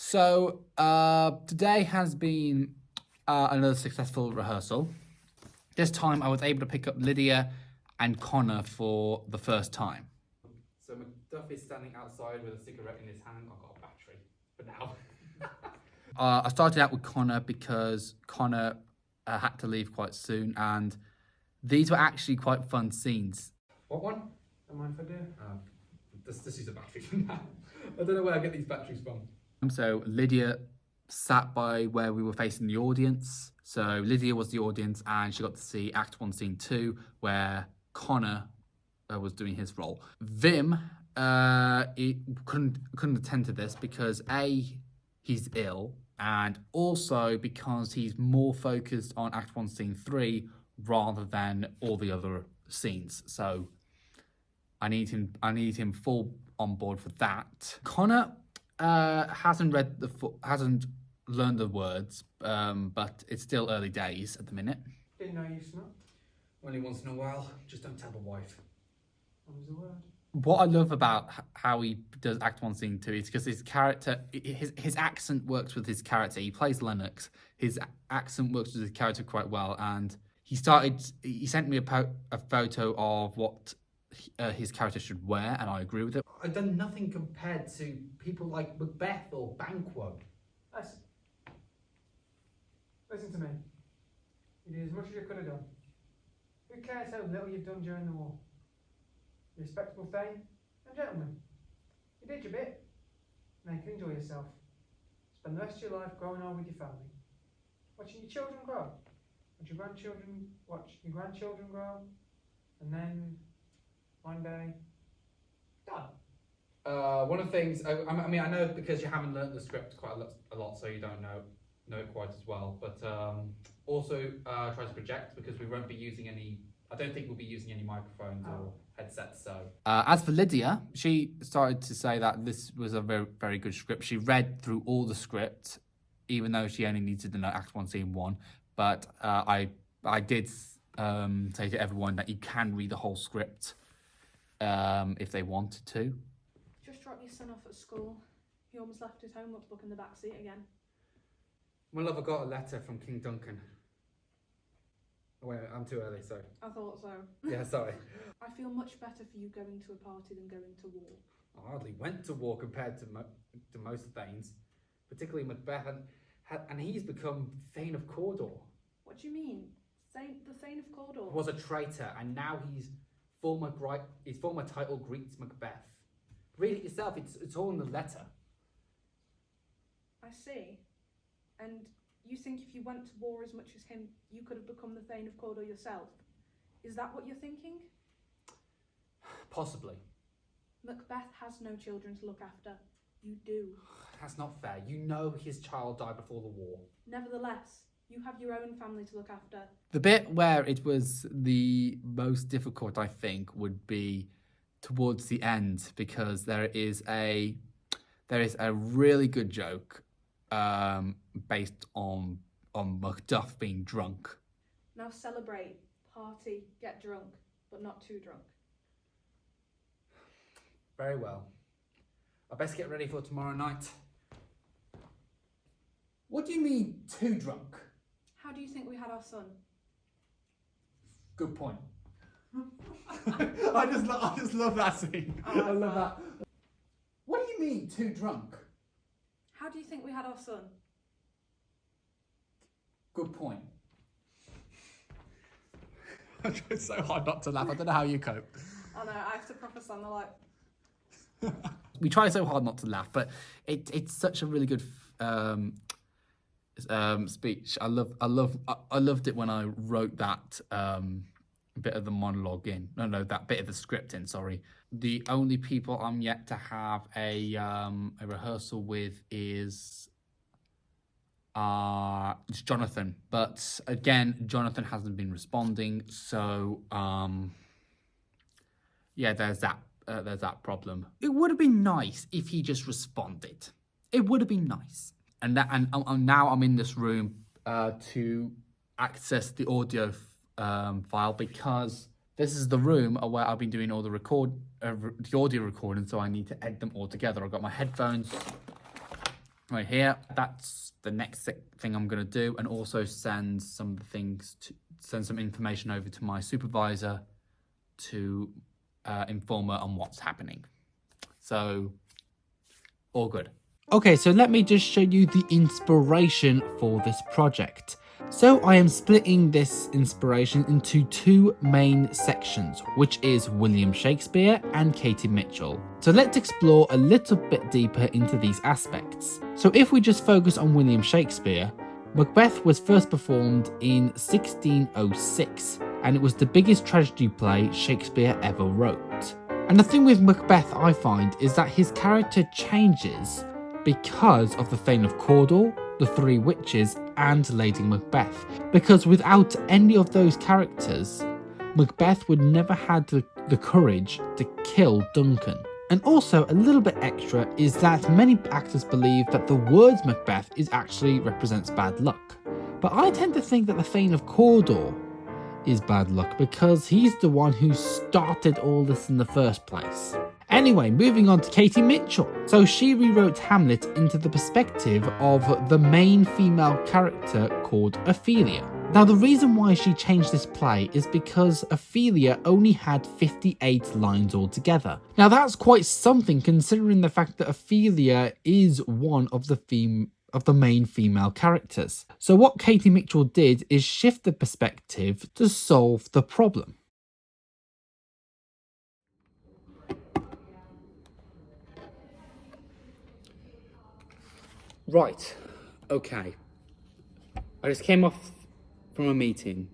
So today has been another successful rehearsal. This time I was able to pick up Lydia and Connor for the first time. So Macduff is standing outside with a cigarette in his hand. I've got a battery for now. I started out with Connor because Connor had to leave quite soon, and these were actually quite fun scenes. What one? Don't mind if I do. This is a battery for now. I don't know where I get these batteries from. So Lydia sat by where we were facing the audience. So Lydia was the audience, and she got to see Act 1, Scene 2, where Connor was doing his role. Vim he couldn't attend to this because A, he's ill, and also because he's more focused on Act 1, Scene 3 rather than all the other scenes. So I need him full on board for that. Connor hasn't learned the words, but it's still early days at the minute. Didn't know you smoked. Only once in a while. Just don't tell the wife. What was the word? What I love about how he does Act 1, Scene 2 is because his character, his accent works with his character. He plays Lennox. His accent works with his character quite well, and he sent me a photo of what his character should wear, and I agree with it. I've done nothing compared to people like Macbeth or Banquo. Listen to me. You did as much as you could have done. Who cares how little you've done during the war? You're a respectable Thane and gentleman. You did your bit. Now you can enjoy yourself. Spend the rest of your life growing old with your family. Watching your children grow. Watch your grandchildren grow. And then one day, done. One of the things, I mean, I know because you haven't learnt the script quite a lot, so you don't know it quite as well. But also try to project, because we won't be using any. I don't think we'll be using any microphones or headsets. So as for Lydia, she started to say that this was a very, very good script. She read through all the script, even though she only needed to know Act 1, Scene 1. But I did say to everyone that you can read the whole script if they wanted to. Just drop your son off at school. He almost left his homework book in the back seat again. My love, I got a letter from King Duncan. Oh, wait, I'm too early, sorry. I thought so. Yeah, sorry. I feel much better for you going to a party than going to war. I hardly went to war compared to most Thanes, particularly Macbeth, and he's become Thane of Cawdor. What do you mean? The Thane of Cawdor? Was a traitor, and now his former title greets Macbeth. Read it yourself, it's all in the letter. I see. And you think if you went to war as much as him, you could have become the Thane of Cawdor yourself? Is that what you're thinking? Possibly. Macbeth has no children to look after. You do. That's not fair. You know his child died before the war. Nevertheless, you have your own family to look after. The bit where it was the most difficult, I think, would be towards the end, because there is a really good joke based on Macduff being drunk. Now celebrate, party, get drunk, but not too drunk. Very well. I best get ready for tomorrow night. What do you mean, too drunk? How do you think we had our son? Good point. I just love that scene. Oh, I love that. What do you mean, too drunk? How do you think we had our son? Good point. I try so hard not to laugh. I don't know how you cope. I know, I have to proper sound like. We try so hard not to laugh, but it's such a really good speech. I loved it when I wrote that bit of the monologue in. No, that bit of the script in. Sorry. The only people I'm yet to have a rehearsal with is Jonathan. But again, Jonathan hasn't been responding, so yeah, there's that problem. It would have been nice if he just responded. It would have been nice. And now I'm in this room to access the audio file, because this is the room where I've been doing all the audio recording, so I need to edit them all together. I've got my headphones right here. That's the next thing I'm going to do, and also send some information over to my supervisor to inform her on what's happening. So, all good. Okay, so let me just show you the inspiration for this project. So I am splitting this inspiration into two main sections, which is William Shakespeare and Katie Mitchell. So let's explore a little bit deeper into these aspects. So if we just focus on William Shakespeare, Macbeth was first performed in 1606, and it was the biggest tragedy play Shakespeare ever wrote. And the thing with Macbeth, I find, is that his character changes because of the Thane of Cawdor, the Three Witches, and Lady Macbeth. Because without any of those characters, Macbeth would never had the courage to kill Duncan. And also, a little bit extra is that many actors believe that the words Macbeth actually represents bad luck. But I tend to think that the Thane of Cawdor is bad luck because he's the one who started all this in the first place. Anyway, moving on to Katie Mitchell. So she rewrote Hamlet into the perspective of the main female character called Ophelia. Now the reason why she changed this play is because Ophelia only had 58 lines altogether. Now that's quite something considering the fact that Ophelia is one of the main female characters. So what Katie Mitchell did is shift the perspective to solve the problem. Right, okay. I just came off from a meeting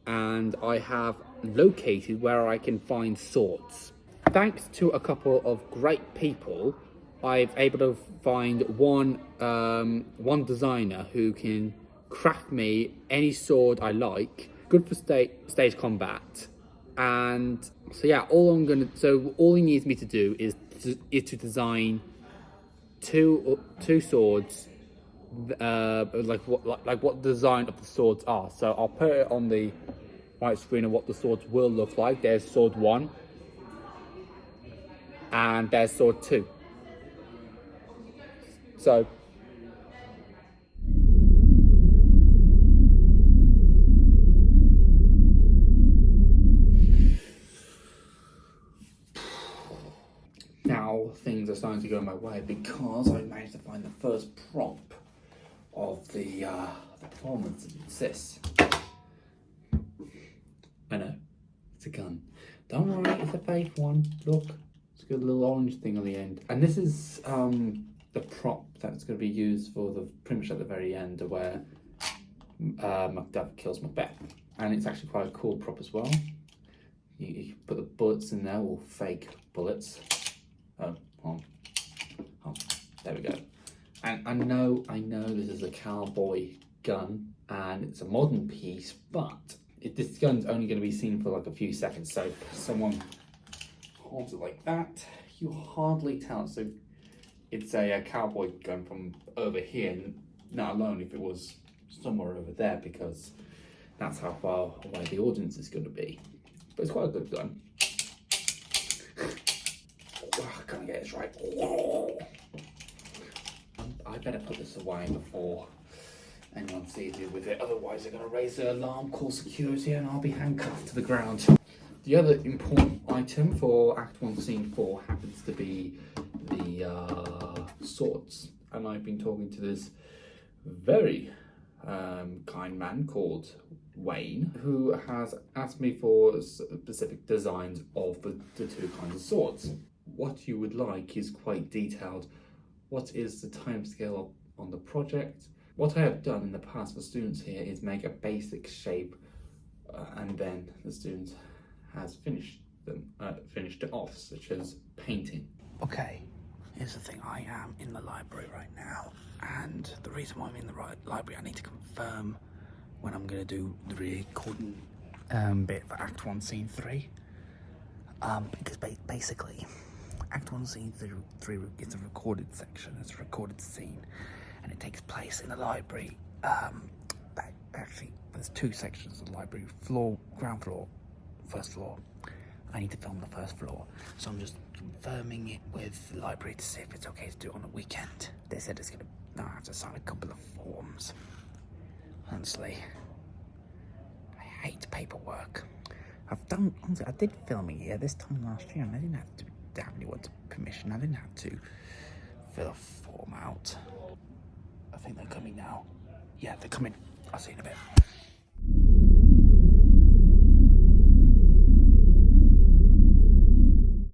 and I have located where I can find swords. Thanks to a couple of great people, I've able to find one designer who can craft me any sword I like, good for stage combat. And so yeah, all he needs me to do is to design two swords, like what the design of the swords are. So I'll put it on the right screen of what the swords will look like. There's sword 1 and there's sword 2. So now things are starting to go my way because I managed to find the first prop of the performance that exists. I know, it's a gun. Don't worry, it's a fake one. Look, it's got a little orange thing on the end. And this is the prop that's going to be used for pretty much at the very end where Macbeth kills Macbeth. And it's actually quite a cool prop as well. You put the bullets in there, or fake bullets. Oh, there we go. And I know this is a cowboy gun and it's a modern piece, but this gun's only going to be seen for like a few seconds. So if someone holds it like that, you hardly tell. So it's a cowboy gun from over here, not alone if it was somewhere over there, because that's how far away the audience is going to be. But it's quite a good gun. I can't get this right. I better put this away before anyone sees you with it, otherwise they're going to raise the alarm, call security, and I'll be handcuffed to the ground. The other important item for Act 1 Scene 4 happens to be the swords, and I've been talking to this very kind man called Wayne, who has asked me for specific designs of the two kinds of swords. What you would like is quite detailed. What is the timescale on the project? What I have done in the past for students here is make a basic shape, and then the student has finished it off, such as painting. Okay, here's the thing. I am in the library right now, and the reason why I'm in the library, I need to confirm when I'm going to do the recording bit for Act 1 Scene 3. Because basically, Act 1 Scene 3 is a recorded section, it's a recorded scene, and it takes place in the library. Actually, there's two sections of the library: ground floor, first floor, I need to film the first floor. So I'm just confirming it with the library to see if it's okay to do it on the weekend. They said it's gonna, no, I have to sign a couple of forms. Honestly, I hate paperwork. Honestly, I did film it here this time last year and I didn't have to have anyone's permission. I didn't have to fill a form out. I think they're coming now. Yeah, they're coming. I'll see you in a bit.